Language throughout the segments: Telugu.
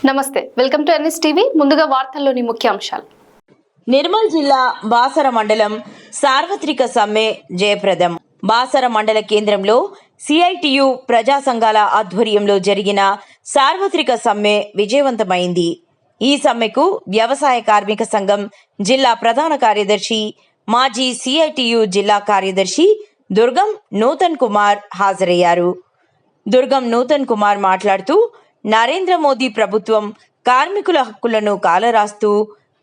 నమస్తే, వెల్కమ్ టు ఎన్ఎస్ టీవీ. ముందుగా వార్తల్లోని ముఖ్యాంశాలు. నిర్మల్ జిల్లా బాసర మండలం సార్వత్రిక సమ్మె జయప్రదం. బాసర మండల కేంద్రంలో సిఐటియు ప్రజా సంఘాల ఆధ్వర్యంలో జరిగిన సార్వత్రిక సమ్మె విజయవంతమైంది. ఈ సమ్మెకు వ్యవసాయ కార్మిక సంఘం జిల్లా ప్రధాన కార్యదర్శి, మాజీ సిఐటియు జిల్లా కార్యదర్శి దుర్గం నూతన్ కుమార్ హాజరయ్యారు. దుర్గం నూతన్ కుమార్ మాట్లాడుతూ, నరేంద్ర మోదీ ప్రభుత్వం కార్మికుల హక్కులను కాలరాస్తూ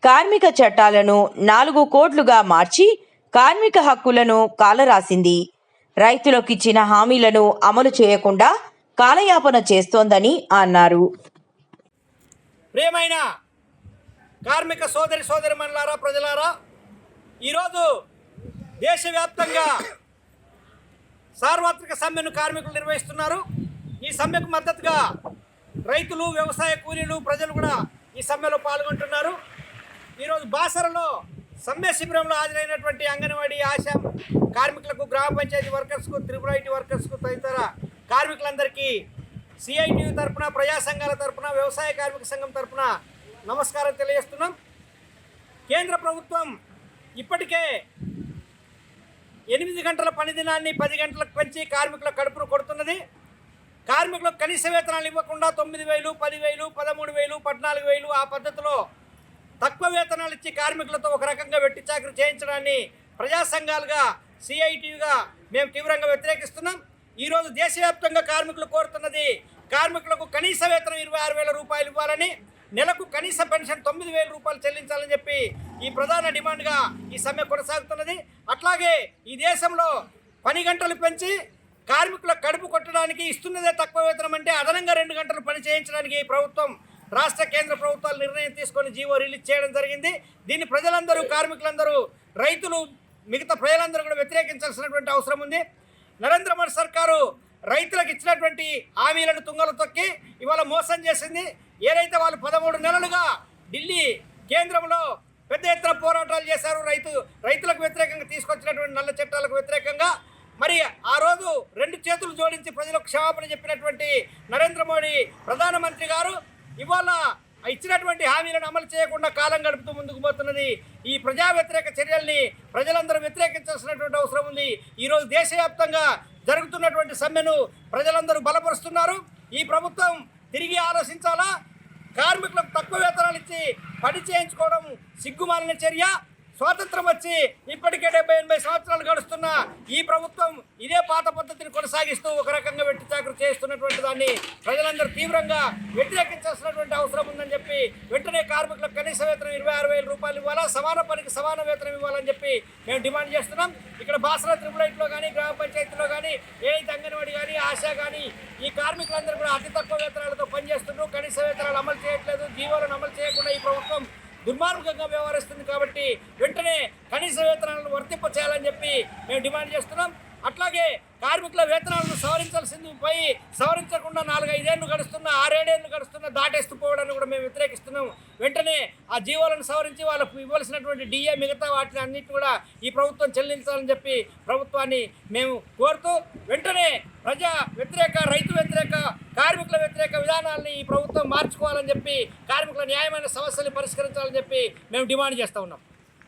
కార్మిక చట్టాలను 4 కోట్లుగా మార్చి కార్మిక హక్కులను కాలరాసింది. రైతులకు ఇచ్చిన హామీలను అమలు చేయకుండా కాలయాపన చేస్తోందని అన్నారు. ప్రియమైన కార్మిక సోదరిమణులారా, ప్రజలారా, ఈరోజు దేశవ్యాప్తంగా సార్వత్రిక సమ్మెను కార్మికులు నిర్వహిస్తున్నారు. ఈ సమ్మెకు మద్దతుగా రైతులు, వ్యవసాయ కూలీలు, ప్రజలు కూడా ఈ సమ్మెలో పాల్గొంటున్నారు. ఈరోజు బాసరలో సమ్మె శిబిరంలో హాజరైనటువంటి అంగన్వాడీ, ఆశా కార్మికులకు, గ్రామ పంచాయతీ వర్కర్స్కు, త్రిపుర ఐటీ వర్కర్స్కు, తదితర కార్మికులందరికీ సిఐటియు తరఫున, ప్రజా సంఘాల తరఫున, వ్యవసాయ కార్మిక సంఘం తరఫున నమస్కారం తెలియజేస్తున్నాం. కేంద్ర ప్రభుత్వం ఇప్పటికే 8 గంటల పని దినాన్ని 10 గంటలకు పెంచి కార్మికుల కడుపును కొడుతున్నది. కార్మికులకు కనీస వేతనాలు ఇవ్వకుండా 9,000, 10,000, 13,000, 14,000 ఆ పద్ధతిలో తక్కువ వేతనాలు ఇచ్చి కార్మికులతో ఒక రకంగా వెట్టి చాకరీ చేయించడాన్ని ప్రజా సంఘాలుగా, సిఐటియుగా మేము తీవ్రంగా వ్యతిరేకిస్తున్నాం. ఈరోజు దేశవ్యాప్తంగా కార్మికులు కోరుతున్నది, కార్మికులకు కనీస వేతనం 26,000 రూపాయలు ఇవ్వాలని, నెలకు కనీస పెన్షన్ 9,000 రూపాయలు చెల్లించాలని చెప్పి ఈ ప్రధాన డిమాండ్గా ఈ సమ్మె కొనసాగుతున్నది. అట్లాగే ఈ దేశంలో పని గంటలు పెంచి కార్మికుల కడుపు కొట్టడానికి ఇస్తున్నదే తక్కువ వేతనం అంటే అదనంగా 2 గంటలు పని చేయించడానికి ప్రభుత్వం, రాష్ట్ర కేంద్ర ప్రభుత్వాలు నిర్ణయం తీసుకొని జీవో రిలీజ్ చేయడం జరిగింది. దీన్ని ప్రజలందరూ, కార్మికులందరూ, రైతులు, మిగతా ప్రజలందరూ కూడా వ్యతిరేకించాల్సినటువంటి అవసరం ఉంది. నరేంద్ర మోడీ సర్కారు రైతులకు ఇచ్చినటువంటి హామీలను తుంగలు తొక్కి ఇవాళ మోసం చేసింది. ఏదైతే వాళ్ళు 13 నెలలుగా ఢిల్లీ కేంద్రంలో పెద్ద ఎత్తున పోరాటాలు చేశారు, రైతులకు వ్యతిరేకంగా తీసుకొచ్చినటువంటి నల్ల చట్టాలకు వ్యతిరేకంగా, మరి ఆ రోజు 2 చేతులు జోడించి ప్రజలకు క్షమాపణ చెప్పినటువంటి నరేంద్ర మోడీ ప్రధానమంత్రి గారు ఇవాళ ఇచ్చినటువంటి హామీలను అమలు చేయకుండా కాలం గడుపుతూ ముందుకు పోతున్నది. ఈ ప్రజా వ్యతిరేక చర్యల్ని ప్రజలందరూ వ్యతిరేకించాల్సినటువంటి అవసరం ఉంది. ఈరోజు దేశవ్యాప్తంగా జరుగుతున్నటువంటి సమ్మెను ప్రజలందరూ బలపరుస్తున్నారు. ఈ ప్రభుత్వం తిరిగి ఆలోచించాలా? కార్మికులకు తక్కువ వేతనాలు ఇచ్చి పని చేయించుకోవడం సిగ్గుమాలిన చర్య. స్వాతంత్రం వచ్చి ఇప్పటికే 70-80 సంవత్సరాలు గడుస్తున్న ఈ ప్రభుత్వం ఇదే పాత పద్ధతిని కొనసాగిస్తూ ఒక రకంగా వెట్టి చాకరీ చేస్తున్నటువంటి దాన్ని ప్రజలందరూ తీవ్రంగా వ్యతిరేకించాల్సినటువంటి అవసరం ఉందని చెప్పి వెంటనే కార్మికులకు కనీస వేతనం 26,000 రూపాయలు ఇవ్వాలా, సమాన పనికి సమాన వేతనం ఇవ్వాలని చెప్పి మేము డిమాండ్ చేస్తున్నాం. ఇక్కడ బాసర, త్రిపుర ఐటీలో కానీ, గ్రామ పంచాయతీలో కానీ, ఏదైతే అంగన్వాడీ కానీ, ఆశా కానీ ఈ కార్మికులందరూ కూడా అతి తక్కువ వేతనాలతో పనిచేస్తున్నారు. కనీస వేతనాలు అమలు చేయట్లేదు, జీవోలను అమలు చేయకుండా ఈ ప్రభుత్వం దుర్మార్గంగా వ్యవహరిస్తుంది. కాబట్టి వెంటనే కనీస వేతనాలను వర్తింప చేయాలని చెప్పి మేము డిమాండ్ చేస్తున్నాం. అట్లాగే కార్మికుల వేతనాలను సవరించాల్సింది పోయి సవరించకుండా 4-5 ఏళ్ళు గడుస్తున్న, 6-7 ఏళ్ళు గడుస్తున్న దాటేస్తూ పోవడాన్ని కూడా మేము వ్యతిరేకిస్తున్నాం. వెంటనే ఆ జీవోలను సవరించి వాళ్ళకు ఇవ్వాల్సినటువంటి డిఏ, మిగతా వాటిని అన్నింటినీ కూడా ఈ ప్రభుత్వం చెల్లించాలని చెప్పి ప్రభుత్వాన్ని మేము కోరుతూ, వెంటనే ప్రజా వ్యతిరేక, రైతు వ్యతిరేక, కార్మికుల వ్యతిరేక విధానాలని ఈ ప్రభుత్వం మార్చుకోవాలని చెప్పి, కార్మికుల న్యాయమైన సమస్యలు పరిష్కరించాలని చెప్పి మేము డిమాండ్ చేస్తూ ఉన్నాం.